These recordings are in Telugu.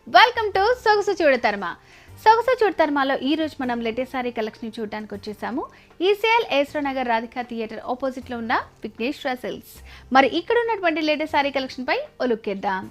వెల్కమ్ టు సొగసు చూడతర్మ. సొగసు చూడతర్మలో ఈ రోజు మనం లేటెస్ట్ సారీ కలెక్షన్ చూడడానికి వచ్చేసాము. ECL AS Rao Nagar Radhika theatre opposite లో ఉన్న విఘ్నేశ్వర సిల్క్స్. మరి ఇక్కడ ఉన్నటువంటి లేటెస్ట్ సారీ కలెక్షన్ పై ఓ లుక్ ఇద్దాం.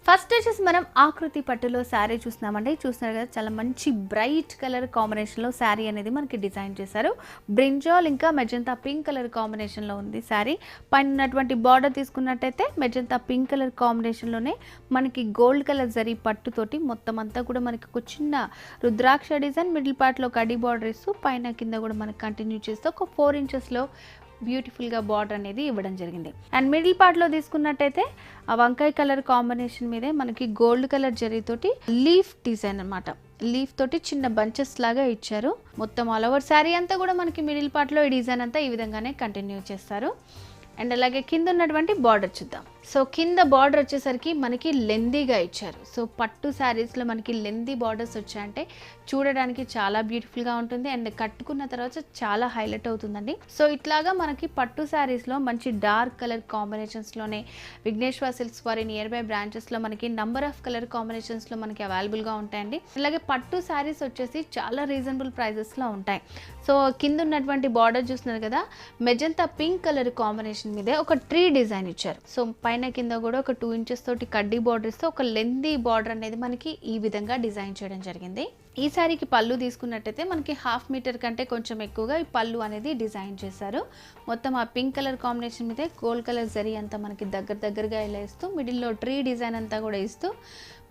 ఫస్ట్ వచ్చేసి మనం ఆకృతి పట్టులో శారీ చూస్తున్నామండి. చూస్తున్నారు కదా, చాలా మంచి బ్రైట్ కలర్ కాంబినేషన్లో శారీ అనేది మనకి డిజైన్ చేశారు. బ్రింజాల్ ఇంకా మెజంతా పింక్ కలర్ కాంబినేషన్లో ఉంది శారీ. పైన ఉన్నటువంటి బార్డర్ తీసుకున్నట్టయితే మెజంతా పింక్ కలర్ కాంబినేషన్లోనే మనకి గోల్డ్ కలర్ జరీ పట్టుతోటి మొత్తం అంతా కూడా మనకి ఒక చిన్న రుద్రాక్ష డిజైన్ మిడిల్ పార్ట్లో కడి బార్డర్ ఇస్తూ పైన కింద కూడా మనకి కంటిన్యూ చేస్తూ ఒక 4 ఇంచెస్లో బ్యూటిఫుల్గా బార్డర్ అనేది ఇవ్వడం జరిగింది. అండ్ మిడిల్ పార్ట్లో తీసుకున్నట్టయితే ఆ వంకాయ కలర్ కాంబినేషన్ మీదే మనకి గోల్డ్ కలర్ జరీతోటి లీఫ్ డిజైన్ అనమాట. లీఫ్ తోటి చిన్న బంచెస్ లాగా ఇచ్చారు. మొత్తం ఆల్ ఓవర్ శారీ అంతా కూడా మనకి మిడిల్ పార్ట్లో ఈ డిజైన్ అంతా ఈ విధంగానే కంటిన్యూ చేస్తారు. అండ్ అలాగే కింద ఉన్నటువంటి బార్డర్ చూద్దాం. సో కింద బార్డర్ వచ్చేసరికి మనకి లెందీగా ఇచ్చారు. సో పట్టు శారీస్లో మనకి లెందీ బార్డర్స్ వచ్చాయంటే చూడడానికి చాలా బ్యూటిఫుల్గా ఉంటుంది అండ్ కట్టుకున్న తర్వాత చాలా హైలైట్ అవుతుందండి. సో ఇట్లాగా మనకి పట్టు శారీస్లో మంచి డార్క్ కలర్ కాంబినేషన్స్లోనే విఘ్నేశ్వర సిల్క్స్ వారి నియర్ బై బ్రాంచెస్లో మనకి నంబర్ ఆఫ్ కలర్ కాంబినేషన్స్లో మనకి అవైలబుల్గా ఉంటాయండి. అలాగే పట్టు శారీస్ వచ్చేసి చాలా రీజనబుల్ ప్రైజెస్లో ఉంటాయి. సో కింద ఉన్నటువంటి బార్డర్ చూస్తున్నారు కదా, మెజంతా పింక్ కలర్ కాంబినేషన్ మీదే ఒక ట్రీ డిజైన్ ఇచ్చారు. సో పైన కింద కూడా ఒక 2 ఇంచెస్ తోటి కడ్డీ బార్డర్ ఇస్తే ఒక లెందీ బార్డర్ అనేది మనకి ఈ విధంగా డిజైన్ చేయడం జరిగింది. ఈ సారీకి పళ్ళు తీసుకున్నట్టయితే మనకి 1/2 మీటర్ కంటే కొంచెం ఎక్కువగా ఈ పళ్ళు అనేది డిజైన్ చేశారు. మొత్తం ఆ పింక్ కలర్ కాంబినేషన్ మీదే గోల్డ్ కలర్ జరీ అంతా మనకి దగ్గరగా ఇలా ఇస్తూ మిడిల్లో ట్రీ డిజైన్ అంతా కూడా ఇస్తూ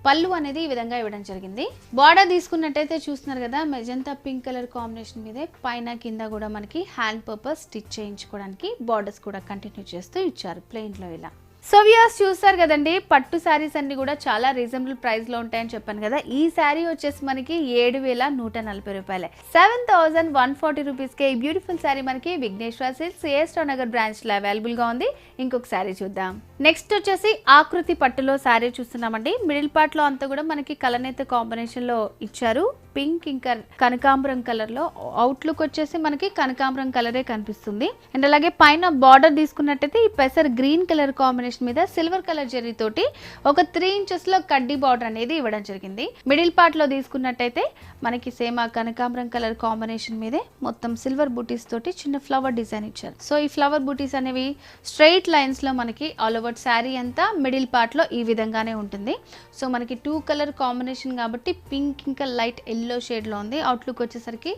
పళ్ళు అనేది ఈ విధంగా ఇవ్వడం జరిగింది. బార్డర్ తీసుకున్నట్టయితే చూస్తున్నారు కదా, మెజంతా పింక్ కలర్ కాంబినేషన్ మీదే పైన కింద కూడా మనకి హ్యాండ్ పర్పస్ స్టిచ్ చేయించుకోవడానికి బార్డర్స్ కూడా కంటిన్యూ చేస్తూ ఇచ్చారు ప్లెయిన్లో ఇలా. సో వ్యూయర్స్ చూస్తారు కదండి, పట్టు శారీస్ అన్ని కూడా చాలా రీజనబుల్ ప్రైస్లో ఉంటాయని చెప్పాను కదా. ఈ శారీ వచ్చేసి మనకి 7,140 రూపాయలే, 7,140 రూపీస్కే ఈ బ్యూటిఫుల్ శారీ మనకి విఘ్నేశ్వర సిల్క్స్ ఏస్రో నగర్ బ్రాంచ్లో అవైలబుల్గా ఉంది. ఇంకొక శారీ చూద్దాం. నెక్స్ట్ వచ్చేసి ఆకృతి పట్టులో శారీ చూస్తున్నామండి. మిడిల్ పార్ట్లో అంతా కూడా మనకి కలనేత కాంబినేషన్లో ఇచ్చారు. పింక్ ఇంకా కనకాంబరం కలర్లో అవుట్లుక్ వచ్చేసి మనకి కనకాంబరం కలరే కనిపిస్తుంది. అండ్ అలాగే పైన బార్డర్ తీసుకున్నట్టయితే ఈ పెసర్ గ్రీన్ కలర్ కాంబినేషన్ మీద సిల్వర్ కలర్ జరీ తోటి ఒక 3 ఇంచెస్లో కడ్డీ బార్డర్ అనేది ఇవ్వడం జరిగింది. మిడిల్ పార్ట్లో తీసుకున్నట్టయితే మనకి సేమ్ ఆ కనకాంబరం కలర్ కాంబినేషన్ మీదే మొత్తం సిల్వర్ బూటీస్ తోటి చిన్న ఫ్లవర్ డిజైన్ ఇచ్చారు. సో ఈ ఫ్లవర్ బూటీస్ అనేవి స్ట్రైట్ లైన్స్లో మనకి ఆల్ ఓవర్ శారీ అంతా మిడిల్ పార్ట్లో ఈ విధంగానే ఉంటుంది. సో మనకి 2 కలర్ కాంబినేషన్ కాబట్టి పింక్ ఇంకా లైట్ ఎల్లో షేడ్లో ఉంది. అవుట్లుక్ వచ్చేసరికి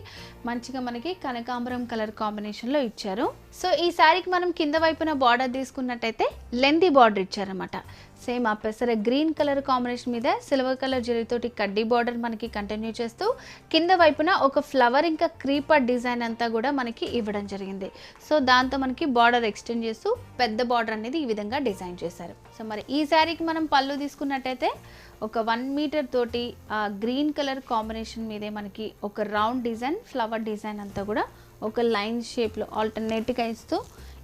మంచిగా మనకి కనకాంబరం కలర్ కాంబినేషన్లో ఇచ్చారు. సో ఈ శారీకి మనం కింద వైపున బార్డర్ తీసుకున్నట్టయితే లెందీ బార్డర్ ఇచ్చారనమాట. సేమ్ ఆ పెసర గ్రీన్ కలర్ కాంబినేషన్ మీద సిల్వర్ కలర్ జరీతోటి కడ్డీ బార్డర్ మనకి కంటిన్యూ చేస్తూ కింద వైపున ఒక ఫ్లవర్ ఇంకా క్రీపర్ డిజైన్ అంతా కూడా మనకి ఇవ్వడం జరిగింది. సో దాంతో మనకి బార్డర్ ఎక్స్టెండ్ చేస్తూ పెద్ద బార్డర్ అనేది ఈ విధంగా డిజైన్ చేశారు. సో మరి ఈ శారీకి మనం పళ్ళు తీసుకున్నట్టయితే ఒక 1 మీటర్ తోటి ఆ గ్రీన్ కలర్ కాంబినేషన్ మీదే మనకి ఒక రౌండ్ డిజైన్ ఫ్లవర్ డిజైన్ అంతా కూడా ఒక లైన్ షేప్లో ఆల్టర్నేట్గా ఇస్తూ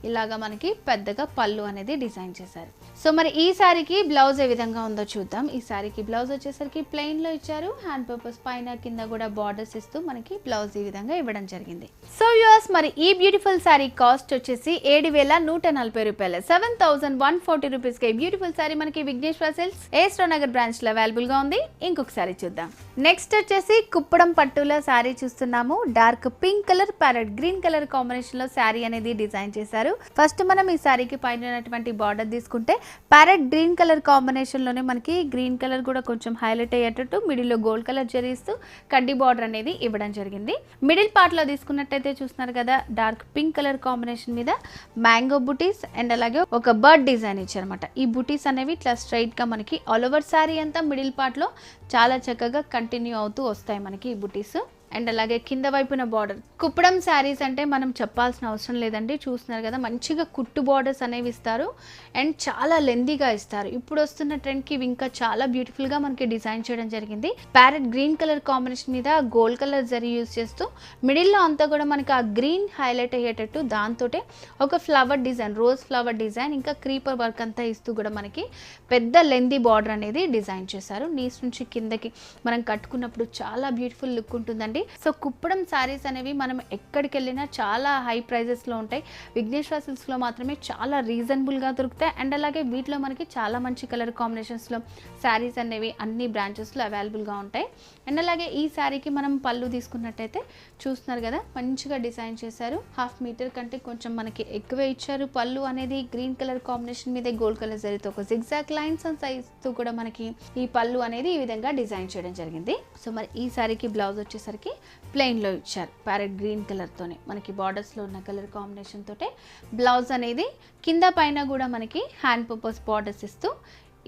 ఇలాగా మనకి పెద్దగా పళ్ళు అనేది డిజైన్ చేశారు. సో మరి ఈ శారీకి బ్లౌజ్ ఏ విధంగా ఉందో చూద్దాం. ఈ శారీకి బ్లౌజ్ వచ్చేసరికి ప్లెయిన్లో ఇచ్చారు. హ్యాండ్ పర్పస్ పైన కింద కూడా బార్డర్స్ ఇస్తూ మనకి బ్లౌజ్ ఈ విధంగా ఇవ్వడం జరిగింది. సో వ్యూయర్స్ మరి ఈ బ్యూటిఫుల్ శారీ కాస్ట్ వచ్చేసి 7,140 రూపాయలు, 7,140 రూపీస్కి ఈ బ్యూటిఫుల్ శారీ మనకి విఘ్నేశ్వర సిల్క్స్ ఏస్రో నగర్ బ్రాంచ్లో అవైలబుల్గా ఉంది. ఇంకొక శారీ చూద్దాం. నెక్స్ట్ వచ్చేసి కుప్పడం పట్టులో శారీ చూస్తున్నాము. Dark pink colour parrot green colour కాంబినేషన్లో శారీ అనేది డిజైన్ చేశారు. ఫస్ట్ మనం ఈ శారీకి పైన ఉన్నటువంటి బార్డర్ తీసుకుంటే ప్యారెట్ గ్రీన్ కలర్ కాంబినేషన్లోనే మనకి గ్రీన్ కలర్ కూడా కొంచెం హైలైట్ అయ్యేటట్టు మిడిల్లో గోల్డ్ కలర్ జరీస్తూ కడ్డీ బార్డర్ అనేది ఇవ్వడం జరిగింది. మిడిల్ పార్ట్లో తీసుకున్నట్టయితే చూస్తున్నారు కదా, డార్క్ పింక్ కలర్ కాంబినేషన్ మీద మ్యాంగో బుటీస్ అండ్ అలాగే ఒక బర్డ్ డిజైన్ ఇచ్చారనమాట. ఈ బుటీస్ అనేవి ఇట్లా స్ట్రైట్గా మనకి ఆల్ ఓవర్ శారీ అంతా మిడిల్ పార్ట్లో చాలా చక్కగా కంటిన్యూ అవుతూ వస్తాయి మనకి ఈ బుటీస్. అండ్ అలాగే కింద వైపున బార్డర్ కుప్పడం శారీస్ అంటే మనం చెప్పాల్సిన అవసరం లేదండి. చూస్తున్నారు కదా, మంచిగా కుట్టు బార్డర్స్ అనేవి ఇస్తారు అండ్ చాలా లెందీగా ఇస్తారు. ఇప్పుడు వస్తున్న ట్రెండ్కి ఇవి ఇంకా చాలా బ్యూటిఫుల్గా మనకి డిజైన్ చేయడం జరిగింది. ప్యారెట్ గ్రీన్ కలర్ కాంబినేషన్ మీద గోల్డ్ కలర్ జరీ యూజ్ చేస్తూ మిడిల్లో అంతా కూడా మనకి ఆ గ్రీన్ హైలైట్ అయ్యేటట్టు దాంతో ఒక flower design, rose flower design ఇంకా క్రీపర్ వర్క్ అంతా ఇస్తూ కూడా మనకి పెద్ద లెందీ బార్డర్ అనేది డిజైన్ చేశారు. నీస్ నుంచి కిందకి మనం కట్టుకున్నప్పుడు చాలా బ్యూటిఫుల్ లుక్ ఉంటుందండి. జరిగింది. సో కుప్పడం శారీస్ అనేవి మనం ఎక్కడికి వెళ్ళినా చాలా హై ప్రైజెస్లో ఉంటాయి. విఘ్నేశ్వర సిల్క్స్లో మాత్రమే చాలా రీజనబుల్గా దొరుకుతాయి. అండ్ అలాగే వీటిలో మనకి చాలా మంచి కలర్ కాంబినేషన్స్లో శారీస్ అనేవి అన్ని బ్రాంచెస్లో అవైలబుల్గా ఉంటాయి. అండ్ అలాగే ఈ శారీకి మనం పళ్ళు తీసుకున్నట్టయితే చూస్తున్నారు కదా, మంచిగా డిజైన్ చేశారు. 1/2 మీటర్ కంటే కొంచెం మనకి ఎక్కువే ఇచ్చారు. పళ్ళు అనేది గ్రీన్ కలర్ కాంబినేషన్ మీద గోల్డ్ కలర్ జరిగితే ఒక జిగ్జాగ్ లైన్స్ అండ్ సైజ్తో కూడా మనకి ఈ పళ్ళు అనేది ఈ విధంగా డిజైన్ చేయడం జరిగింది. సో మరి ఈ శారీకి బ్లౌజ్ వచ్చేసరికి ప్లెయిన్లో ఇచ్చారు. ప్యారెట్ గ్రీన్ కలర్తోనే మనకి బార్డర్స్లో ఉన్న కలర్ కాంబినేషన్ తోటే బ్లౌజ్ అనేది కింద పైన కూడా మనకి హ్యాండ్ పర్పస్ బార్డర్స్ ఇస్తూ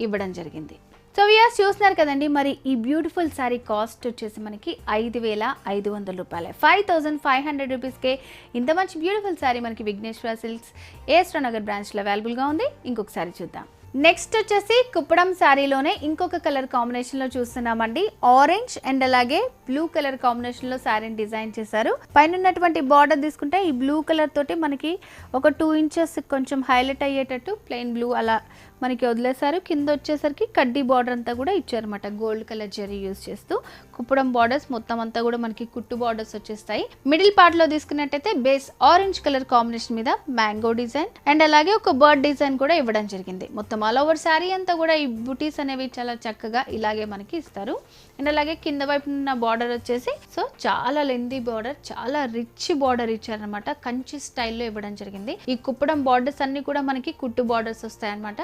ఇవ్వడం జరిగింది. సో వ్యూయర్స్ చూస్తున్నారు కదండి, మరి ఈ బ్యూటిఫుల్ శారీ కాస్ట్ వచ్చేసి మనకి 5,500 రూపాయలే. 5,500 రూపీస్కే ఇంత మంచి బ్యూటిఫుల్ శారీ మనకి విఘ్నేశ్వర సిల్క్స్ ఏఎస్ రావు నగర్ బ్రాంచ్లో అవైలబుల్గా ఉంది. ఇంకొక శారీ చూద్దాం. నెక్స్ట్ వచ్చేసి కుప్పడం శారీలోనే ఇంకొక కలర్ కాంబినేషన్లో చూస్తున్నామండి. ఆరెంజ్ అండ్ అలాగే బ్లూ కలర్ కాంబినేషన్లో శారీని డిజైన్ చేశారు. పైన ఉన్నటువంటి బార్డర్ తీసుకుంటే ఈ బ్లూ కలర్ తోటి మనకి ఒక 2 ఇంచెస్ కొంచెం హైలైట్ అయ్యేటట్టు ప్లెయిన్ బ్లూ అలా మనకి వదిలేశారు. కింద వచ్చేసరికి కడ్డీ బార్డర్ అంతా కూడా ఇచ్చారన్నమాట. గోల్డ్ కలర్ జరీ యూజ్ చేస్తూ కుప్పడం బార్డర్స్ మొత్తం అంతా కూడా మనకి కుట్టు బార్డర్స్ వచ్చేస్తాయి. మిడిల్ పార్ట్ లో తీసుకున్నట్టయితే బేస్ ఆరెంజ్ కలర్ కాంబినేషన్ మీద మ్యాంగో డిజైన్ అండ్ అలాగే ఒక బర్డ్ డిజైన్ కూడా ఇవ్వడం జరిగింది. మొత్తం ఆల్ ఓవర్ శారీ అంతా కూడా ఈ బుటీస్ అనేవి చాలా చక్కగా ఇలాగే మనకి ఇస్తారు. అండ్ అలాగే కింద వైపు ఉన్న బార్డర్ వచ్చేసి సో చాలా లెందీ బార్డర్, చాలా రిచ్ బార్డర్ ఇచ్చారనమాట. కంచి స్టైల్లో ఇవ్వడం జరిగింది. ఈ కుప్పడం బార్డర్స్ అన్ని కూడా మనకి కుట్టు బార్డర్స్ వస్తాయి అనమాట.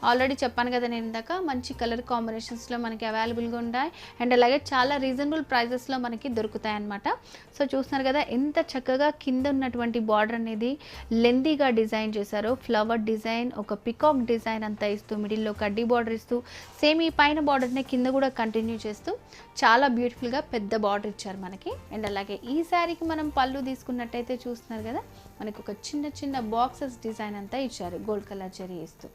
ఆల్రెడీ చెప్పాను కదా నేను ఇందాక, మంచి కలర్ కాంబినేషన్స్లో మనకి అవైలబుల్గా ఉంటాయి. అండ్ అలాగే చాలా రీజనబుల్ ప్రైజెస్లో మనకి దొరుకుతాయి అనమాట. సో చూస్తున్నారు కదా ఎంత చక్కగా కింద ఉన్నటువంటి బార్డర్ అనేది లెందీగా డిజైన్ చేశారో. ఫ్లవర్ డిజైన్, ఒక పికాక్ డిజైన్ అంతా ఇస్తూ మిడిల్లో కడ్డీ బార్డర్ ఇస్తూ సేమ్ ఈ పైన బార్డర్ని కింద కూడా కంటిన్యూ చేస్తూ చాలా బ్యూటిఫుల్గా పెద్ద బార్డర్ ఇచ్చారు మనకి. అండ్ అలాగే ఈ శారీకి మనం పళ్ళు తీసుకున్నట్టయితే చూస్తున్నారు కదా, మనకు ఒక చిన్న చిన్న బాక్సెస్ డిజైన్ అంతా ఇచ్చారు గోల్డ్ కలర్ జరీ ఇస్తూ.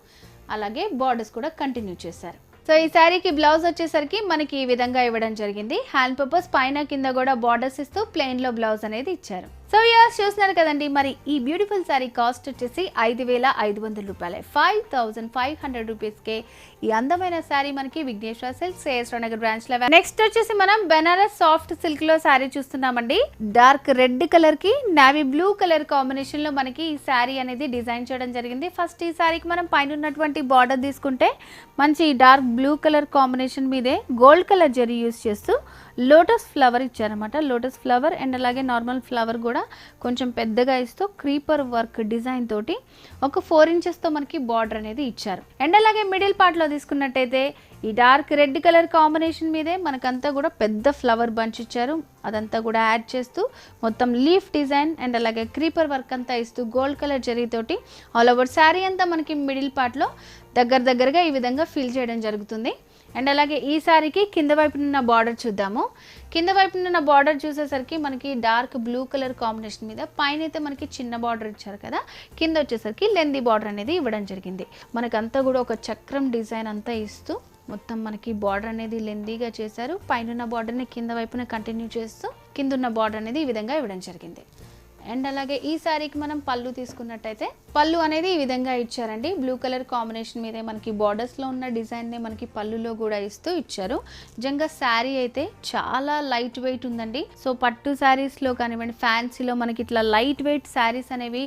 అలాగే బార్డర్స్ కూడా కంటిన్యూ చేశారు. సో ఈ శారీకి బ్లౌజ్ వచ్చేసరికి మనకి ఈ విధంగా ఇవ్వడం జరిగింది. హ్యాండ్ పర్పస్ పైన కింద కూడా బార్డర్స్ ఇస్తూ ప్లెయిన్లో బ్లౌజ్ అనేది ఇచ్చారు. సో యస్ చూస్తున్నారు కదండి, మరి ఈ బ్యూటిఫుల్ శారీ కాస్ట్ వచ్చేసి 5,500 రూపాయలే. 5,500 రూపీస్కే ఈ అందమైన శారీ మనకి విఘ్నేశ్వర సిల్క్స్ ఏఎస్ రావు నగర్ బ్రాంచ్ లో. నెక్స్ట్ వచ్చేసి మనం బెనారస్ సాఫ్ట్ సిల్క్ లో శారీ చూస్తున్నామండి. డార్క్ రెడ్ కలర్ కి నావీ బ్లూ కలర్ కాంబినేషన్ లో మనకి ఈ శారీ అనేది డిజైన్ చేయడం జరిగింది. ఫస్ట్ ఈ శారీకి మనం పైన ఉన్నటువంటి బార్డర్ తీసుకుంటే మంచి డార్క్ బ్లూ కలర్ కాంబినేషన్ మీదే గోల్డ్ కలర్ జరీ యూస్ చేస్తూ లోటస్ ఫ్లవర్ ఇచ్చారనమాట. లోటస్ ఫ్లవర్ అండ్ అలాగే నార్మల్ ఫ్లవర్ కూడా కొంచెం పెద్దగా ఇస్తూ క్రీపర్ వర్క్ డిజైన్ తోటి ఒక 4 ఇంచెస్తో మనకి బార్డర్ అనేది ఇచ్చారు. అండ్ అలాగే మిడిల్ పార్ట్లో తీసుకున్నట్టయితే ఈ డార్క్ రెడ్ కలర్ కాంబినేషన్ మీదే మనకంతా కూడా పెద్ద ఫ్లవర్ బంచ్ ఇచ్చారు. అదంతా కూడా యాడ్ చేస్తూ మొత్తం లీఫ్ డిజైన్ అండ్ అలాగే క్రీపర్ వర్క్ అంతా ఇస్తూ గోల్డ్ కలర్ జరీతోటి ఆల్ ఓవర్ శారీ అంతా మనకి మిడిల్ పార్ట్లో దగ్గరగా ఈ విధంగా ఫిల్ చేయడం జరుగుతుంది. అండ్ అలాగే ఈ శారీకి కింద వైపు ఉన్న బార్డర్ చూద్దాము. కింద వైపు ఉన్న బార్డర్ చూసేసరికి మనకి డార్క్ బ్లూ కలర్ కాంబినేషన్ మీద పైన అయితే మనకి చిన్న బార్డర్ ఇచ్చారు కదా, కింద వచ్చేసరికి లెందీ బార్డర్ అనేది ఇవ్వడం జరిగింది. మనకంతా కూడా ఒక చక్రం డిజైన్ అంతా ఇస్తూ మొత్తం మనకి బార్డర్ అనేది లెందీగా చేశారు. పైన ఉన్న బార్డర్ని కింద వైపున కంటిన్యూ చేస్తూ కింద ఉన్న బార్డర్ అనేది ఈ విధంగా ఇవ్వడం జరిగింది. అండ్ అలాగే ఈ శారీకి మనం పళ్ళు తీసుకున్నట్టయితే పళ్ళు అనేది ఈ విధంగా ఇచ్చారండి. బ్లూ కలర్ కాంబినేషన్ మీదే మనకి బార్డర్స్లో ఉన్న డిజైన్నే మనకి పళ్ళులో కూడా ఇస్తూ ఇచ్చారు. నిజంగా శారీ అయితే చాలా లైట్ వెయిట్ ఉందండి. సో పట్టు శారీస్లో కానివ్వండి, ఫ్యాన్సీలో మనకి ఇట్లా లైట్ వెయిట్ శారీస్ అనేవి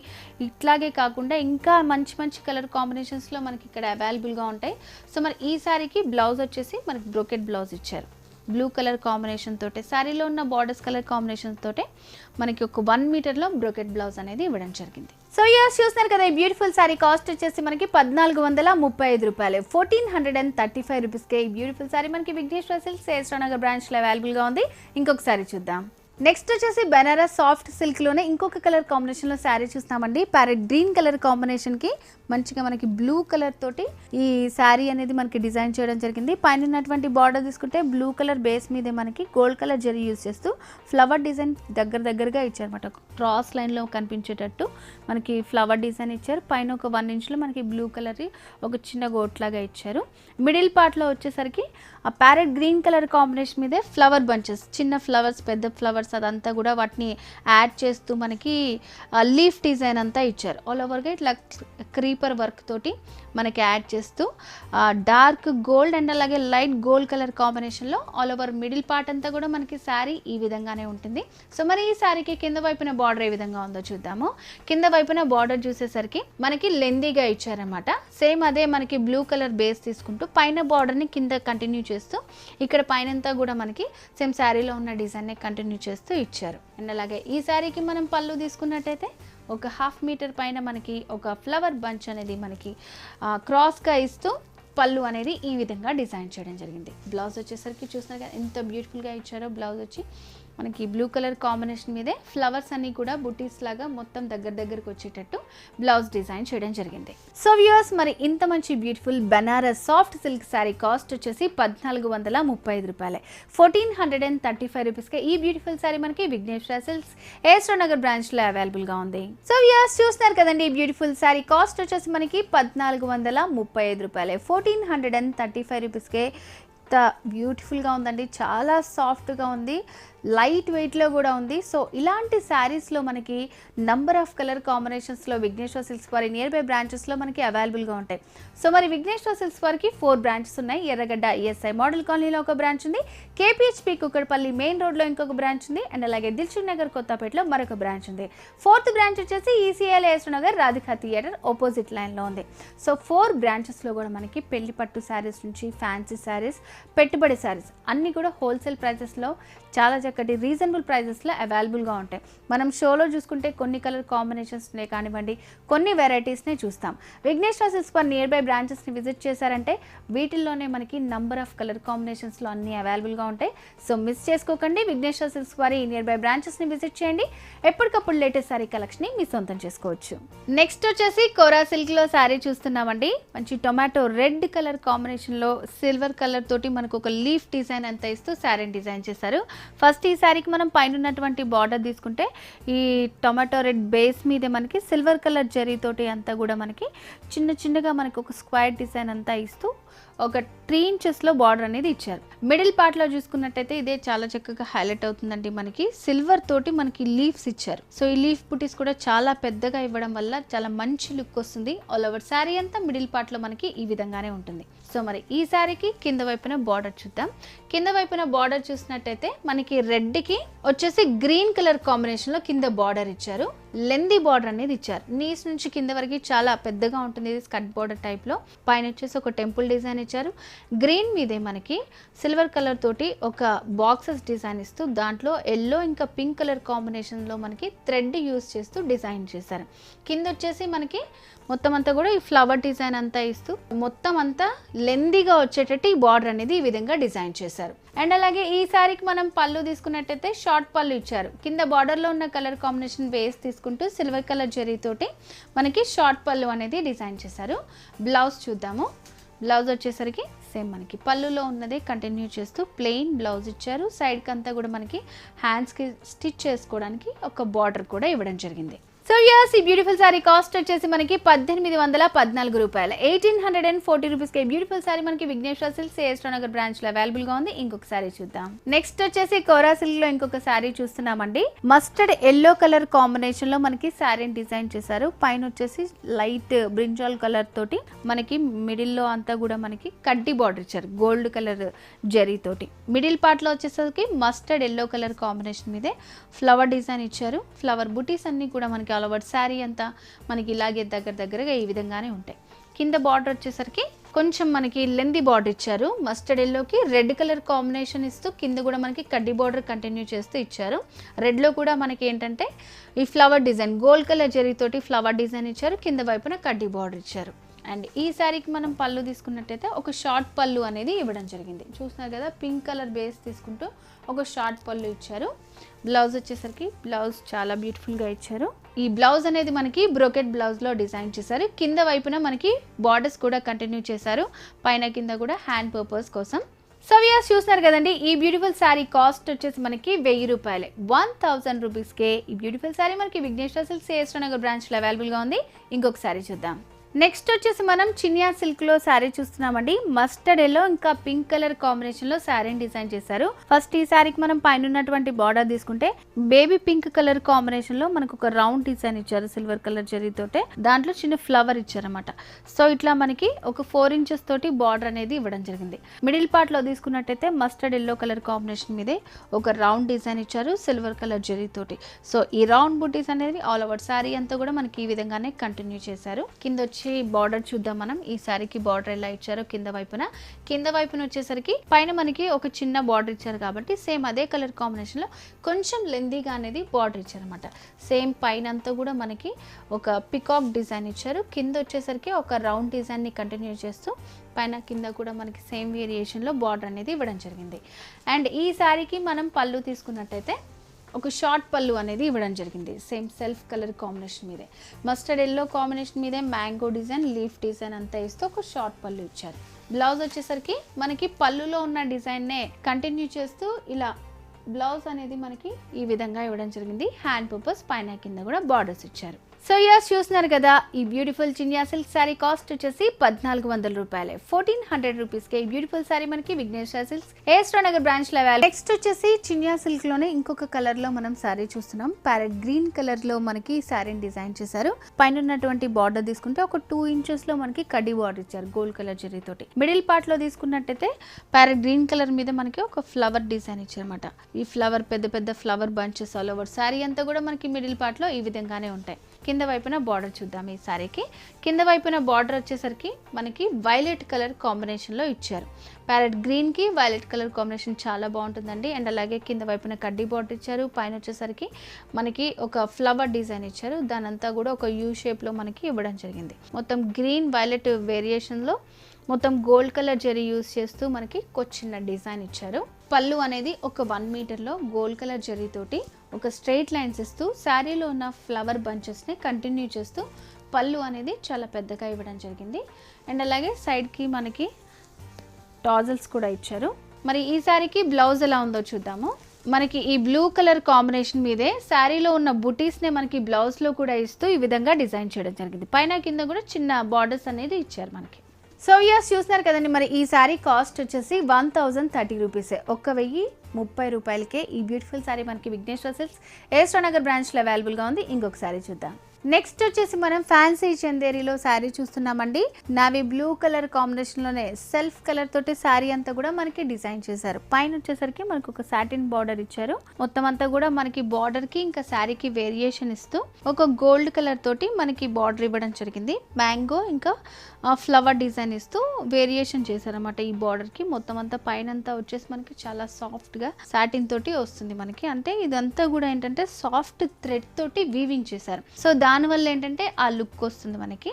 ఇట్లాగే కాకుండా ఇంకా మంచి కలర్ కాంబినేషన్స్లో మనకి ఇక్కడ అవైలబుల్గా ఉంటాయి. సో మరి ఈ శారీకి బ్లౌజ్ వచ్చేసి మనకి బ్రోకెట్ బ్లౌజ్ ఇచ్చారు. బ్లూ కలర్ కాంబినేషన్ తోటే శారీలో ఉన్న బార్డర్స్ కలర్ కాంబినేషన్ తోటే మనకి ఒక 1 మీటర్లో బ్రోకెట్ బ్లౌజ్ అనేది ఇవ్వడం జరిగింది. సో యస్ చూస్తున్నారు కదా, ఈ బ్యూటిఫుల్ శారీ కాస్ట్ వచ్చేసి మనకి 1,435 రూపాయలు. 1,435 రూపీస్కే ఈ బ్యూటిఫుల్ శారీ మనకి విఘ్నేశ్వర సిల్క్స్ ఏఎస్ రావు నగర్ బ్రాంచ్లో అవైలబుల్గా ఉంది. ఇంకొక శారీ చూద్దాం. నెక్స్ట్ వచ్చేసి బెనారస్ సాఫ్ట్ సిల్క్లోనే ఇంకొక కలర్ కాంబినేషన్లో శారీ చూస్తామండి. ప్యారెట్ గ్రీన్ కలర్ కాంబినేషన్కి మంచిగా మనకి బ్లూ కలర్ తోటి ఈ శారీ అనేది మనకి డిజైన్ చేయడం జరిగింది. పైన ఉన్నటువంటి బార్డర్ తీసుకుంటే బ్లూ కలర్ బేస్ మీదే మనకి గోల్డ్ కలర్ జరీ యూజ్ చేస్తూ ఫ్లవర్ డిజైన్ దగ్గరగా ఇచ్చారన్నమాట. క్రాస్ లైన్లో కనిపించేటట్టు మనకి ఫ్లవర్ డిజైన్ ఇచ్చారు. పైన ఒక 1 ఇంచ్లో మనకి బ్లూ కలర్ ఒక చిన్న గోట్లాగా ఇచ్చారు. మిడిల్ పార్ట్లో వచ్చేసరికి ఆ ప్యారెట్ గ్రీన్ కలర్ కాంబినేషన్ మీదే ఫ్లవర్ బంచెస్, చిన్న ఫ్లవర్స్ పెద్ద ఫ్లవర్స్ ఫ్లవర్స్ అదంతా కూడా వాటిని యాడ్ చేస్తూ మనకి లీఫ్ డిజైన్ అంతా ఇచ్చారు. ఆల్ ఓవర్గా ఇట్లా క్రీపర్ వర్క్ తోటి మనకి యాడ్ చేస్తూ డార్క్ గోల్డ్ అండ్ అలాగే లైట్ గోల్డ్ కలర్ కాంబినేషన్లో ఆల్ ఓవర్ మిడిల్ పార్ట్ అంతా కూడా మనకి శారీ ఈ విధంగానే ఉంటుంది. సో మరి ఈ శారీకి కింద వైపున బార్డర్ ఏ విధంగా ఉందో చూద్దాము. కింద వైపున బార్డర్ చూసేసరికి మనకి లెందీగా ఇచ్చారనమాట. సేమ్ అదే మనకి బ్లూ కలర్ బేస్ తీసుకుంటూ పైన బార్డర్ని కింద కంటిన్యూ చేస్తూ ఇక్కడ పైనంతా కూడా మనకి సేమ్ శారీలో ఉన్న డిజైన్ని కంటిన్యూ చేస్తూ ఇచ్చారు. అండ్ అలాగే ఈ శారీకి మనం పళ్ళు తీసుకున్నట్టయితే ఒక 1/2 మీటర్ పైన మనకి ఒక ఫ్లవర్ బంచ్ అనేది మనకి క్రాస్గా ఇస్తూ పళ్ళు అనేది ఈ విధంగా డిజైన్ చేయడం జరిగింది. బ్లౌజ్ వచ్చేసరికి చూస్తున్నారు కదా ఎంత బ్యూటిఫుల్గా ఇచ్చారో. బ్లౌజ్ వచ్చి మనకి బ్లూ కలర్ కాంబినేషన్ మీదే ఫ్లవర్స్ అన్నీ కూడా బుటీస్ లాగా మొత్తం దగ్గరకు వచ్చేటట్టు బ్లౌజ్ డిజైన్ చేయడం జరిగింది. సో వ్యూవర్స్, మరి ఇంత మంచి beautiful Banaras soft silk sari cost వచ్చేసి 1435 రూపాయలే. 1435 రూపీస్కి ఈ బ్యూటిఫుల్ శారీ మనకి విఘ్నేశ్వర సిల్క్స్ ఏస్రో నగర్ బ్రాంచ్లో అవైలబుల్గా ఉంది. సో వ్యూవర్స్ చూస్తున్నారు కదండి, ఈ బ్యూటిఫుల్ శారీ కాస్ట్ వచ్చేసి మనకి 1435 రూపాయలే. 1435 రూపీస్కే బ్యూటిఫుల్గా ఉందండి. చాలా సాఫ్ట్గా ఉంది, లైట్ వెయిట్లో కూడా ఉంది. సో ఇలాంటి శారీస్లో మనకి నంబర్ ఆఫ్ కలర్ కాంబినేషన్స్లో విఘ్నేశ్వర సిల్క్స్ వారి నియర్ బై బ్రాంచెస్లో మనకి అవైలబుల్గా ఉంటాయి. సో మరి విఘ్నేశ్వర సిల్క్స్ వారికి 4 బ్రాంచెస్ ఉన్నాయి. ఎర్రగడ్డ ESI మోడల్ కాలనీలో ఒక బ్రాంచ్ ఉంది, KPHP కుక్కడపల్లి మెయిన్ రోడ్లో ఇంకొక బ్రాంచ్ ఉంది, అండ్ అలాగే దిల్సుఖ్ నగర్ కొత్తపేటలో మరొక బ్రాంచ్ ఉంది. 4th బ్రాంచ్ వచ్చేసి ECL AS Rao Nagar Radhika theatre opposite లైన్లో ఉంది. సో 4 బ్రాంచెస్లో కూడా మనకి పెళ్లి పట్టు శారీస్ నుంచి ఫ్యాన్సీ శారీస్, పెట్టుబడి శారీస్ అన్నీ కూడా హోల్సేల్ ప్రైజెస్లో చాలా చక్కటి రీజనబుల్ ప్రైజెస్లో అవైలబుల్గా ఉంటాయి. మనం షోలో చూసుకుంటే కొన్ని కలర్ కాంబినేషన్స్నే కానివ్వండి, కొన్ని వెరైటీస్నే చూస్తాం. విఘ్నేశ్వర సిల్క్స్ వారి నియర్ బై బ్రాంచెస్ని విజిట్ చేశారంటే వీటిల్లోనే మనకి నంబర్ ఆఫ్ కలర్ కాంబినేషన్స్లో అన్నీ అవైలబుల్గా ఉంటాయి. సో మిస్ చేసుకోకండి, విఘ్నేశ్వర సిల్క్స్ వారి నియర్ బై బ్రాంచెస్ని విజిట్ చేయండి. ఎప్పటికప్పుడు లేటెస్ట్ శారీ కలెక్షన్ని మీ సొంతం చేసుకోవచ్చు. నెక్స్ట్ వచ్చేసి కోరా సిల్క్లో శారీ చూస్తున్నామండి. మంచి టొమాటో రెడ్ కలర్ కాంబినేషన్లో సిల్వర్ కలర్ తోటి మనకు ఒక లీఫ్ డిజైన్ అంతా ఇస్తూ శారీని డిజైన్ చేశారు. ఫస్ట్ ఈ శారీకి మనం పైన ఉన్నటువంటి బార్డర్ తీసుకుంటే ఈ టొమాటో రెడ్ బేస్ మీద మనకి సిల్వర్ కలర్ జరీతోటి అంతా కూడా మనకి చిన్నగా మనకి ఒక స్క్వేర్ డిజైన్ అంతా ఇస్తూ ఒక 3 ఇంచెస్లో బార్డర్ అనేది ఇచ్చారు. మిడిల్ పార్ట్లో చూసుకున్నట్టయితే ఇదే చాలా చక్కగా హైలైట్ అవుతుందండి. మనకి సిల్వర్ తోటి మనకి లీవ్స్ ఇచ్చారు. సో ఈ లీఫ్ బుటీస్ కూడా చాలా పెద్దగా ఇవ్వడం వల్ల చాలా మంచి లుక్ వస్తుంది. ఆల్ ఓవర్ శారీ అంతా మిడిల్ పార్ట్లో మనకి ఈ విధంగానే ఉంటుంది. సో మరి ఈ శారీకి కింద వైపున బార్డర్ చూద్దాం. కింద వైపున బార్డర్ చూసినట్టయితే మనకి రెడ్కి వచ్చేసి గ్రీన్ కలర్ కాంబినేషన్లో కింద బార్డర్ ఇచ్చారు. లెందీ బార్డర్ అనేది ఇచ్చారు. నీస్ నుంచి కింద వరకు చాలా పెద్దగా ఉంటుంది. ఇది స్కర్ట్ బార్డర్ టైప్లో. పైన వచ్చేసి ఒక టెంపుల్ డిజైన్ ఇచ్చారు. గ్రీన్ మీదే మనకి సిల్వర్ కలర్ తోటి ఒక బాక్సెస్ డిజైన్ ఇస్తూ దాంట్లో ఎల్లో ఇంకా పింక్ కలర్ కాంబినేషన్లో మనకి థ్రెడ్ యూస్ చేస్తూ డిజైన్ చేశారు. కింద వచ్చేసి మనకి మొత్తం అంతా కూడా ఈ ఫ్లవర్ డిజైన్ అంతా ఇస్తూ మొత్తం అంతా లెందీగా వచ్చేటట్టు ఈ బార్డర్ అనేది ఈ విధంగా డిజైన్ చేశారు. అండ్ అలాగే ఈ శారీకి మనం పళ్ళు తీసుకున్నట్టయితే షార్ట్ పళ్ళు ఇచ్చారు. కింద బార్డర్లో ఉన్న కలర్ కాంబినేషన్ బేస్ తీసుకుంటూ సిల్వర్ కలర్ జరీతోటి మనకి షార్ట్ పళ్ళు అనేది డిజైన్ చేశారు. బ్లౌజ్ చూద్దాము. బ్లౌజ్ వచ్చేసరికి సేమ్ మనకి పళ్ళులో ఉన్నదే కంటిన్యూ చేస్తూ ప్లెయిన్ బ్లౌజ్ ఇచ్చారు. సైడ్కి అంతా కూడా మనకి హ్యాండ్స్కి స్టిచ్ చేసుకోవడానికి ఒక బార్డర్ కూడా ఇవ్వడం జరిగింది. సో యస్, ఈ బ్యూటిఫుల్ సారీ కాస్ట్ వచ్చేసి మనకి 1814 రూపాయలు. 1840 రూపీస్కి బ్యూటిఫుల్ సారీ మనకి విఘ్నేశ్వర సిల్క్స్ ఏస్రో నగర్ బ్రాంచ్లో అవైలబుల్గా ఉంది. ఇంకొక సారీ చూద్దాం. నెక్స్ట్ వచ్చేసి కోరా సిల్క్లో ఇంకొక సారీ చూస్తున్నామండి. మస్టర్డ్ ఎల్లో కలర్ కాంబినేషన్లో మనకి శారీని డిజైన్ చేశారు. పైన వచ్చేసి లైట్ బ్రింజాల్ కలర్ తోటి మనకి మిడిల్లో అంతా కూడా మనకి కడ్డీ బార్డర్ ఇచ్చారు గోల్డ్ కలర్ జరీతోటి. మిడిల్ పార్ట్లో వచ్చేసరికి మస్టర్డ్ ఎల్లో కలర్ కాంబినేషన్ మీదే ఫ్లవర్ డిజైన్ ఇచ్చారు. ఫ్లవర్ బుటీస్ అన్నీ కూడా మనకి ఆల్ ఓవర్ శారీ అంతా మనకి ఇలాగే దగ్గరగా ఈ విధంగానే ఉంటాయి. కింద బార్డర్ వచ్చేసరికి కొంచెం మనకి లెందీ బార్డర్ ఇచ్చారు. మస్టర్డ్ ఎల్లోకి రెడ్ కలర్ కాంబినేషన్ ఇస్తూ కింద కూడా మనకి కడ్డీ బార్డర్ కంటిన్యూ చేస్తూ ఇచ్చారు. రెడ్లో కూడా మనకి ఏంటంటే ఈ ఫ్లవర్ డిజైన్ గోల్డ్ కలర్ జరీతోటి ఫ్లవర్ డిజైన్ ఇచ్చారు. కింద వైపున కడ్డీ బార్డర్ ఇచ్చారు. అండ్ ఈ శారీకి మనం పళ్ళు తీసుకున్నట్టయితే ఒక షార్ట్ పళ్ళు అనేది ఇవ్వడం జరిగింది. చూస్తున్నారు కదా, పింక్ కలర్ బేస్ తీసుకుంటూ ఒక షార్ట్ పళ్ళు ఇచ్చారు. బ్లౌజ్ వచ్చేసరికి బ్లౌజ్ చాలా బ్యూటిఫుల్గా ఇచ్చారు. ఈ బ్లౌజ్ అనేది మనకి బ్రోకెట్ బ్లౌజ్లో డిజైన్ చేశారు. కింద వైపున మనకి బార్డర్స్ కూడా కంటిన్యూ చేశారు. పైన కింద కూడా హ్యాండ్ పర్పస్ కోసం. సో వ్యూయర్స్ చూస్తున్నారు కదండి, ఈ బ్యూటిఫుల్ శారీ కాస్ట్ వచ్చేసి మనకి 1000 రూపాయలే. 1000 రూపీస్కే ఈ బ్యూటిఫుల్ శారీ మనకి విఘ్నేశ్వర సిల్క్స్ ఏస్రో నగర్ బ్రాంచ్లో అవైలబుల్గా ఉంది. ఇంకొక శారీ చూద్దాం. నెక్స్ట్ వచ్చేసి మనం చినియా సిల్క్లో శారీ చూస్తున్నామండి. మస్టర్డ్ ఎల్లో ఇంకా పింక్ కలర్ కాంబినేషన్లో శారీని డిజైన్ చేశారు. ఫస్ట్ ఈ శారీకి మనం పైన ఉన్నటువంటి బార్డర్ తీసుకుంటే బేబీ పింక్ కలర్ కాంబినేషన్లో మనకు ఒక రౌండ్ డిజైన్ ఇచ్చారు సిల్వర్ కలర్ జరీతోటే. దాంట్లో చిన్న ఫ్లవర్ ఇచ్చారన్నమాట. సో ఇట్లా మనకి ఒక 4 ఇంచెస్ తోటి బార్డర్ అనేది ఇవ్వడం జరిగింది. మిడిల్ పార్ట్లో తీసుకున్నట్టయితే మస్టర్డ్ ఎల్లో కలర్ కాంబినేషన్ మీదే ఒక రౌండ్ డిజైన్ ఇచ్చారు సిల్వర్ కలర్ జరీతోటి. సో ఈ రౌండ్ బుటీస్ అనేది ఆల్ ఓవర్ శారీ అంతా కూడా మనకి ఈ విధంగానే కంటిన్యూ చేశారు. కింద వచ్చి బార్డర్ చూద్దాం మనం. ఈ సారీకి బార్డర్ ఎలా ఇచ్చారో కింద వైపున వచ్చేసరికి పైన మనకి ఒక చిన్న బార్డర్ ఇచ్చారు కాబట్టి సేమ్ అదే కలర్ కాంబినేషన్ లో కొంచెం లెందీగా అనేది బార్డర్ ఇచ్చారన్నమాట. సేమ్ పైన అంతా కూడా మనకి ఒక పికాక్ డిజైన్ ఇచ్చారు. కింద వచ్చేసరికి ఒక రౌండ్ డిజైన్ ని కంటిన్యూ చేస్తూ పైన కింద కూడా మనకి సేమ్ వేరియేషన్ లో బార్డర్ అనేది ఇవ్వడం జరిగింది. అండ్ ఈ సారీకి మనం పళ్ళు తీసుకున్నట్టయితే ఒక షార్ట్ పళ్ళు అనేది ఇవ్వడం జరిగింది. సేమ్ సెల్ఫ్ కలర్ కాంబినేషన్ మీదే మస్టర్డ్ ఎల్లో కాంబినేషన్ మీదే మ్యాంగో డిజైన్ లీఫ్ డిజైన్ అంతా ఇస్తూ ఒక షార్ట్ పళ్ళు ఇచ్చారు. బ్లౌజ్ వచ్చేసరికి మనకి పళ్ళులో ఉన్న డిజైన్నే కంటిన్యూ చేస్తూ ఇలా బ్లౌజ్ అనేది మనకి ఈ విధంగా ఇవ్వడం జరిగింది. హ్యాండ్ పర్పస్ పైన కింద కూడా బార్డర్స్ ఇచ్చారు. సో యస్ చూస్తున్నారు కదా, ఈ beautiful Chiniya silk sari cost వచ్చేసి 1400 రూపాయలే. 1400 రూపీస్కి ఈ బ్యూటిఫుల్ శారీ మనకి విఘ్నేశ్వర సిల్క్స్ ఏస్ట్రో నగర్ బ్రాంచ్ లో అవైలబుల్. నెక్స్ట్ వచ్చేసి చినియా సిల్క్ లోనే ఇంకొక కలర్ లో మనం శారీ చూస్తున్నాం. ప్యారెట్ గ్రీన్ కలర్ లో మనకి శారీని డిజైన్ చేశారు. పైన ఉన్నటువంటి బార్డర్ తీసుకుంటే ఒక 2 ఇంచెస్ లో మనకి కడ్డీ బార్డర్ ఇచ్చారు గోల్డ్ కలర్ జరీతోటి. మిడిల్ పార్ట్ లో తీసుకున్నట్టయితే ప్యారెట్ గ్రీన్ కలర్ మీద మనకి ఒక ఫ్లవర్ డిజైన్ ఇచ్చారన్నమాట. ఈ ఫ్లవర్ పెద్ద పెద్ద flower bunches all over sari అంతా కూడా మనకి మిడిల్ పార్ట్ లో ఈ విధంగానే ఉంటాయి. కింద వైపున బార్డర్ చూద్దాం. ఈ సారీకి కింద వైపున బార్డర్ వచ్చేసరికి మనకి వైలెట్ కలర్ కాంబినేషన్లో ఇచ్చారు. ప్యారెట్ గ్రీన్కి వైలెట్ కలర్ కాంబినేషన్ చాలా బాగుంటుందండి. అండ్ అలాగే కింద వైపున కడ్డీ బార్డర్ ఇచ్చారు. పైన వచ్చేసరికి మనకి ఒక ఫ్లవర్ డిజైన్ ఇచ్చారు. దానంతా కూడా ఒక యూ షేప్లో మనకి ఇవ్వడం జరిగింది. మొత్తం గ్రీన్ వైలెట్ వేరియేషన్లో మొత్తం గోల్డ్ కలర్ జరీ యూస్ చేస్తూ మనకి చిన్న డిజైన్ ఇచ్చారు. పళ్ళు అనేది ఒక 1 మీటర్లో గోల్డ్ కలర్ జరీతోటి ఒక స్ట్రైట్ లైన్స్ ఇస్తూ శారీలో ఉన్న ఫ్లవర్ బంచెస్ని కంటిన్యూ చేస్తూ పళ్ళు అనేది చాలా పెద్దగా ఇవ్వడం జరిగింది. అండ్ అలాగే సైడ్కి మనకి టాజల్స్ కూడా ఇచ్చారు. మరి ఈ శారీకి బ్లౌజ్ ఎలా ఉందో చూద్దాము. మనకి ఈ బ్లూ కలర్ కాంబినేషన్ మీదే శారీలో ఉన్న బుటీస్ని మనకి బ్లౌజ్లో కూడా ఇస్తూ ఈ విధంగా డిజైన్ చేయడం జరిగింది. పైన కింద కూడా చిన్న బార్డర్స్ అనేది ఇచ్చారు మనకి. సో యస్ చూస్తున్నారు కదండి, మరి ఈ శారీ కాస్ట్ వచ్చేసి 1030 రూపీసే. 1030 రూపాయలకే ఈ బ్యూటిఫుల్ శారీ మనకి విఘ్నేశ్వర సిల్క్స్ ఏస్ట్రో నగర్ బ్రాంచ్లో అవైలబుల్గా ఉంది. ఇంకొక శారీ చూద్దాం. నెక్స్ట్ వచ్చేసి మనం ఫ్యాన్సీ చందేరిలో శారీ చూస్తున్నామండి. నావీ బ్లూ కలర్ కాంబినేషన్లోనే సెల్ఫ్ కలర్ తోటి శారీ అంతా కూడా మనకి డిజైన్ చేశారు. పైన వచ్చేసరికి మనకు ఒక సాటిన్ బార్డర్ ఇచ్చారు. మొత్తం అంతా కూడా మనకి బార్డర్కి ఇంకా శారీకి వేరియేషన్ ఇస్తూ ఒక గోల్డ్ కలర్ తోటి మనకి బార్డర్ ఇవ్వడం జరిగింది. మ్యాంగో ఇంకా ఫ్లవర్ డిజైన్ ఇస్తూ వేరియేషన్ చేశారన్నమాట. ఈ బార్డర్కి మొత్తం అంతా పైన అంతా వచ్చేసి మనకి చాలా సాఫ్ట్గా సాటిన్ తోటి వస్తుంది మనకి. అంటే ఇదంతా కూడా ఏంటంటే సాఫ్ట్ థ్రెడ్ తోటి వీవింగ్ చేశారు. సో దానివల్ల ఏంటంటే ఆ లుక్ వస్తుంది మనకి.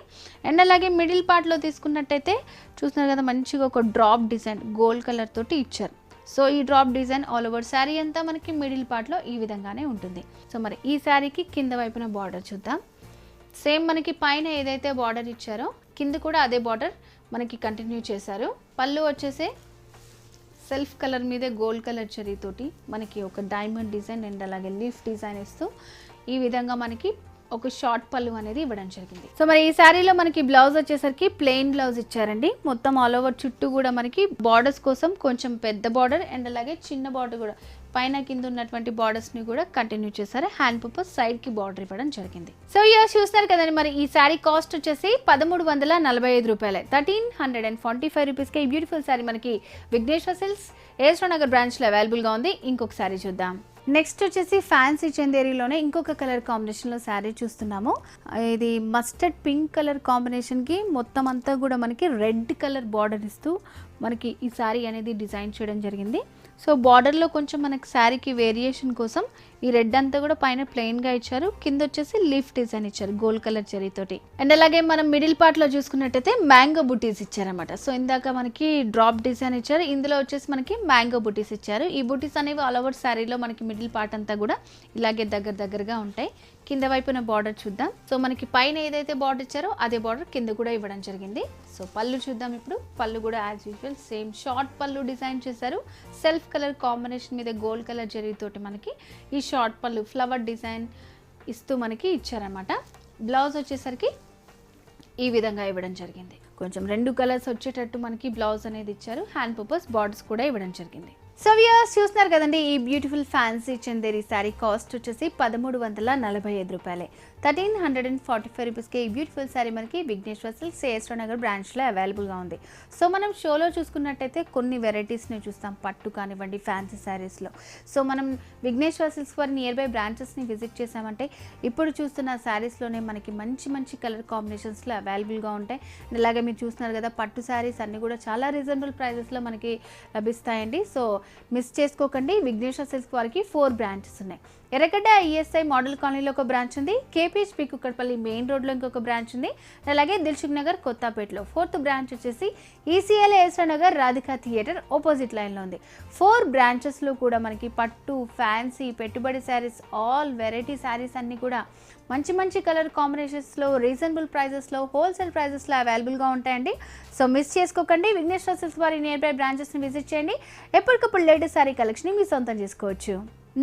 అండ్ అలాగే మిడిల్ పార్ట్లో తీసుకున్నట్టయితే చూస్తున్నారు కదా, మంచిగా ఒక డ్రాప్ డిజైన్ గోల్డ్ కలర్ తోటి ఇచ్చారు. సో ఈ drop design all over sari అంతా మనకి మిడిల్ పార్ట్లో ఈ విధంగానే ఉంటుంది. సో మరి ఈ శారీకి కింద వైపున బార్డర్ చూద్దాం. సేమ్ మనకి పైన ఏదైతే బార్డర్ ఇచ్చారో కింద కూడా అదే బార్డర్ మనకి కంటిన్యూ చేశారు. పళ్ళు వచ్చేసి సెల్ఫ్ కలర్ మీదే గోల్డ్ కలర్ జరీతోటి మనకి ఒక డైమండ్ డిజైన్ అండ్ అలాగే లీఫ్ డిజైన్ ఇస్తూ ఈ విధంగా మనకి ఒక షార్ట్ పళ్ళు అనేది ఇవ్వడం జరిగింది. సో మరి ఈ శారీలో మనకి బ్లౌజ్ వచ్చేసరికి ప్లెయిన్ బ్లౌజ్ ఇచ్చారండి. మొత్తం ఆల్ ఓవర్ చుట్టూ కూడా మనకి బార్డర్స్ కోసం కొంచెం పెద్ద బార్డర్ అండ్ అలాగే చిన్న బార్డర్ కూడా పైన కింద ఉన్నటువంటి బార్డర్స్ ని కూడా కంటిన్యూ చేశారు. హ్యాండ్ పర్పస్ సైడ్ కి బార్డర్ ఇవ్వడం జరిగింది. సో ఇయర్ చూస్తారు కదండి, మరి ఈ శారీ కాస్ట్ వచ్చేసి 1345 రూపాయలే. 1345 రూపీస్కి ఈ బ్యూటిఫుల్ శారీ మనకి విఘ్నేశ్వర సిల్క్స్ ఏస్ట్రో నగర్ బ్రాంచ్ లో అవైలబుల్ గా ఉంది. ఇంకొక శారీ చూద్దాం. నెక్స్ట్ వచ్చేసి ఫ్యాన్సీ చందేరిలోనే ఇంకొక కలర్ కాంబినేషన్లో శారీ చూస్తున్నాము. ఇది మస్టర్డ్ పింక్ కలర్ కాంబినేషన్కి మొత్తం అంతా కూడా మనకి రెడ్ కలర్ బార్డర్ ఇస్తూ మనకి ఈ శారీ అనేది డిజైన్ చేయడం జరిగింది. సో బార్డర్లో కొంచెం మనకి శారీకి వేరియేషన్ కోసం ఈ రెడ్ అంతా కూడా పైన ప్లెయిన్గా ఇచ్చారు. కింద వచ్చేసి లీఫ్ డిజైన్ ఇచ్చారు గోల్డ్ కలర్ జరీతోటి. అండ్ అలాగే మనం మిడిల్ పార్ట్లో చూసుకున్నట్టయితే మ్యాంగో బుటీస్ ఇచ్చారనమాట. సో ఇందాక మనకి డ్రాప్ డిజైన్ ఇచ్చారు, ఇందులో వచ్చేసి మనకి మ్యాంగో బుటీస్ ఇచ్చారు. ఈ బుటీస్ అనేవి ఆల్ ఓవర్ శారీలో మనకి మిడిల్ పార్ట్ అంతా కూడా ఇలాగే దగ్గరగా ఉంటాయి. కింద వైపున బార్డర్ చూద్దాం. సో మనకి పైన ఏదైతే బార్డర్ ఇచ్చారో అదే బార్డర్ కింద కూడా ఇవ్వడం జరిగింది. సో పళ్ళు చూద్దాం. ఇప్పుడు పళ్ళు కూడా యాజ్ యూజువల్ సేమ్ షార్ట్ పళ్ళు డిజైన్ చేశారు. సెల్ఫ్ కలర్ కాంబినేషన్ మీద గోల్డ్ కలర్ జరీతోటి మనకి ఈ షార్ట్ పళ్ళు ఫ్లవర్ డిజైన్ ఇస్తూ మనకి ఇచ్చారనమాట. బ్లౌజ్ వచ్చేసరికి ఈ విధంగా ఇవ్వడం జరిగింది. కొంచెం 2 కలర్స్ వచ్చేటట్టు మనకి బ్లౌజ్ అనేది ఇచ్చారు. హ్యాండ్ పర్పస్ బార్డర్స్ కూడా ఇవ్వడం జరిగింది. సో వ్యూయర్స్ చూస్తున్నారు కదండి, ఈ beautiful fancy Chanderi sari cost వచ్చేసి 1345 రూపాయలే. 1345 రూపీస్కి ఈ బ్యూటిఫుల్ శారీ మనకి విఘ్నేశ్వర సిల్క్స్ ఏఎస్ రావు నగర్ బ్రాంచ్లో అవైలబుల్గా ఉంది. సో మనం షోలో చూసుకున్నట్టయితే కొన్ని వెరైటీస్ని చూస్తాం, పట్టు కానివ్వండి, ఫ్యాన్సీ శారీస్లో. సో మనం విఘ్నేశ్వర సిల్క్స్ వారి నియర్ బై బ్రాంచెస్ని విజిట్ చేసామంటే ఇప్పుడు చూస్తున్న శారీస్లోనే మనకి మంచి మంచి కలర్ కాంబినేషన్స్లో అవైలబుల్గా ఉంటాయి. అలాగే మీరు చూస్తున్నారు కదా, పట్టు శారీస్ అన్నీ కూడా చాలా రీజనబుల్ ప్రైజెస్లో మనకి లభిస్తాయండి. సో మిస్ చేసుకోకండి. విఘ్నేశ్వర సిల్క్స్ వారికి 4 బ్రాంచెస్ ఉన్నాయి. ఎర్రగడ్డ ఈఎస్ఐ మోడల్ కాలనీలో ఒక బ్రాంచ్ ఉంది, కేపీహెచ్పి కుక్కట్పల్లి మెయిన్ రోడ్లో ఇంకొక బ్రాంచ్ ఉంది, అలాగే దిల్సుఖ్ నగర్ కొత్తపేటలో 4th బ్రాంచ్ వచ్చేసి ఈసీఎల్ ఏఎస్ రావు నగర్ రాధికా థియేటర్ ఆపోజిట్ లైన్లో ఉంది. 4 బ్రాంచెస్లో కూడా మనకి పట్టు, ఫ్యాన్సీ, పెట్టుబడి శారీస్, ఆల్ వెరైటీ శారీస్ అన్నీ కూడా మంచి మంచి కలర్ కాంబినేషన్స్లో రీజనబుల్ ప్రైజెస్లో హోల్సేల్ ప్రైజెస్లో అవైలబుల్గా ఉంటాయండి. సో మిస్ చేసుకోకండి. విఘ్నేశ్వర సిల్క్స్ వారి నియర్ బై బ్రాంచెస్ని విజిట్ చేయండి. ఎప్పటికప్పుడు లేటెస్ట్ శారీ కలెక్షన్ని మీ సొంతం చేసుకోవచ్చు.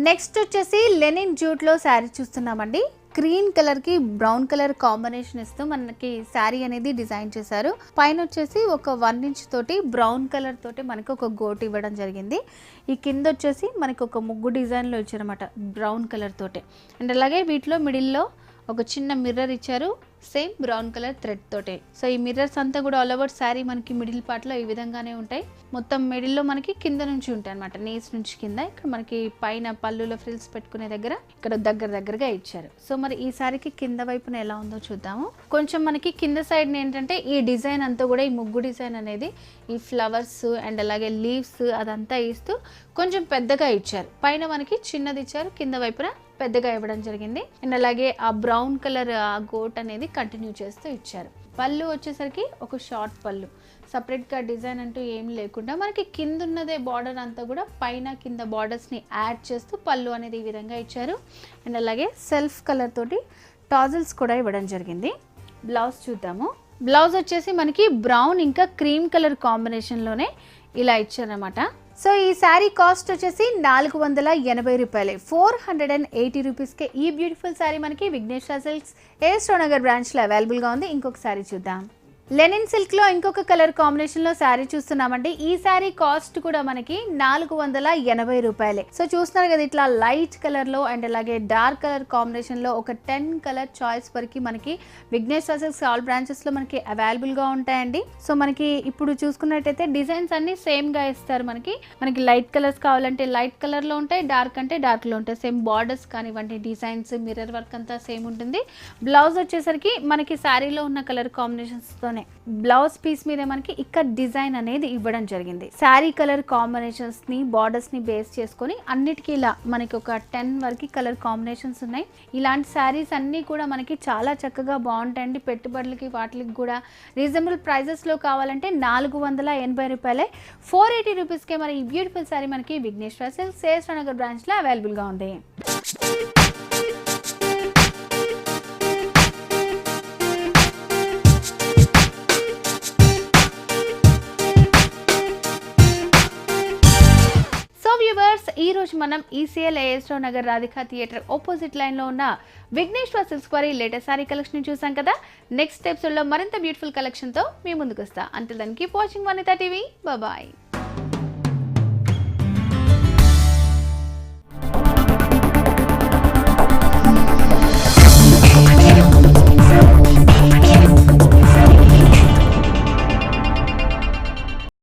నెక్స్ట్ వచ్చేసి లెనిన్ జూట్లో శారీ చూస్తున్నామండి. గ్రీన్ కలర్కి బ్రౌన్ కలర్ కాంబినేషన్ ఇస్తూ మనకి శారీ అనేది డిజైన్ చేశారు. పైన వచ్చేసి ఒక 1 ఇంచ్ తోటి బ్రౌన్ కలర్ తోటి మనకి ఒక గోట్ ఇవ్వడం జరిగింది. ఈ కింద వచ్చేసి మనకి ఒక ముగ్గు డిజైన్లో ఇచ్చారన్నమాట బ్రౌన్ కలర్ తోటి. అండ్ అలాగే వీటిలో మిడిల్లో ఒక చిన్న మిర్రర్ ఇచ్చారు, సేమ్ బ్రౌన్ కలర్ థ్రెడ్ తోటే. సో ఈ మిర్రర్స్ అంతా కూడా ఆల్ ఓవర్ శారీ మనకి మిడిల్ పార్ట్లో ఈ విధంగానే ఉంటాయి. మొత్తం మిడిల్లో మనకి కింద నుంచి ఉంటాయి అనమాట, నీస్ నుంచి కింద. ఇక్కడ మనకి పైన పళ్ళులో ఫ్రిల్స్ పెట్టుకునే దగ్గర ఇక్కడ దగ్గరగా ఇచ్చారు. సో మరి ఈ శారీకి కింద వైపున ఎలా ఉందో చూద్దాము. కొంచెం మనకి కింద సైడ్ ఏంటంటే ఈ డిజైన్ అంతా కూడా, ఈ ముగ్గు డిజైన్ అనేది ఈ ఫ్లవర్స్ అండ్ అలాగే లీవ్స్ అదంతా ఇస్తూ కొంచెం పెద్దగా ఇచ్చారు. పైన మనకి చిన్నది ఇచ్చారు, కింద వైపున పెద్దగా ఇవ్వడం జరిగింది. అండ్ అలాగే ఆ బ్రౌన్ కలర్ ఆ గోట్ అనేది కంటిన్యూ చేస్తూ ఇచ్చారు. పళ్ళు వచ్చేసరికి ఒక షార్ట్ పళ్ళు, సపరేట్గా డిజైన్ అంటూ ఏం లేకుండా మనకి కింద ఉన్నదే బార్డర్ అంతా కూడా పైన కింద బార్డర్స్ని యాడ్ చేస్తూ పళ్ళు అనేది ఈ విధంగా ఇచ్చారు. అండ్ అలాగే సెల్ఫ్ కలర్ తోటి టాజిల్స్ కూడా ఇవ్వడం జరిగింది. బ్లౌజ్ చూద్దాము. బ్లౌజ్ వచ్చేసి మనకి బ్రౌన్ ఇంకా క్రీమ్ కలర్ కాంబినేషన్లోనే ఇలా ఇచ్చారనమాట. సో ఈ శారీ కాస్ట్ వచ్చేసి 480 రూపాయలే. 480 రూపీస్కే ఈ బ్యూటిఫుల్ శారీ మనకి విఘ్నేశ్వర సిల్క్స్ ఏఎస్ రావు నగర్ బ్రాంచ్లో అవైలబుల్గా ఉంది. ఇంకొక శారీ చూద్దాం. లెనిన్ సిల్క్లో ఇంకొక కలర్ కాంబినేషన్లో శారీ చూస్తున్నామండి. ఈ శారీ కాస్ట్ కూడా మనకి 480 రూపాయలే. సో చూస్తున్నారు కదా, ఇట్లా లైట్ కలర్లో అండ్ అలాగే డార్క్ కలర్ కాంబినేషన్లో ఒక 10 కలర్ చాయిస్ వరకు మనకి విఘ్నేశ్వర సిల్క్స్ ఆల్ బ్రాంచెస్లో మనకి అవైలబుల్గా ఉంటాయండి. సో మనకి ఇప్పుడు చూసుకున్నట్టయితే డిజైన్స్ అన్ని సేమ్గా ఇస్తారు. మనకి లైట్ కలర్స్ కావాలంటే లైట్ కలర్లో ఉంటాయి, డార్క్ అంటే డార్క్లో ఉంటాయి. సేమ్ బార్డర్స్ కానివ్వండి, డిజైన్స్, మిర్రర్ వర్క్ అంతా సేమ్ ఉంటుంది. బ్లౌజ్ వచ్చేసరికి మనకి శారీలో ఉన్న కలర్ కాంబినేషన్స్తో బ్లౌజ్ పీస్ మీద మనకి ఇక్కడ డిజైన్ అనేది ఇవ్వడం జరిగింది. శారీ కలర్ కాంబినేషన్స్ ని, బార్డర్స్ ని బేస్ చేసుకొని అన్నిటికీ ఇలా మనకి ఒక 10 వరకు కలర్ కాంబినేషన్స్ ఉన్నాయి. ఇలాంటి శారీస్ అన్నీ కూడా మనకి చాలా చక్కగా బాగుంటాయండి. పెట్టుబడులకి వాటికి కూడా రీజనబుల్ ప్రైజెస్ లో కావాలంటే 480 రూపాయలే. 480 రూపీస్కే మరి ఈ బ్యూటిఫుల్ శారీ మనకి విఘ్నేశ్వర సిల్క్స్ ఏఎస్ రావు నగర్ బ్రాంచ్ లో అవైలబుల్ గా ఉంది. ఈ రోజు మనం ఈసీఎల్ ఏఎస్ రావు నగర్ రాధికా థియేటర్ ఆపోజిట్ లైన్లో ఉన్న విఘ్నేశ్వర సిల్క్స్ వారి లేటెస్ట్ సారీ కలెక్షన్ చూసాం కదా. నెక్స్ట్ ఎపిసోడ్లో మరింత బ్యూటిఫుల్ కలెక్షన్తో మీ ముందుకు వస్తా. Until then keep watching Vanitha TV. Bye.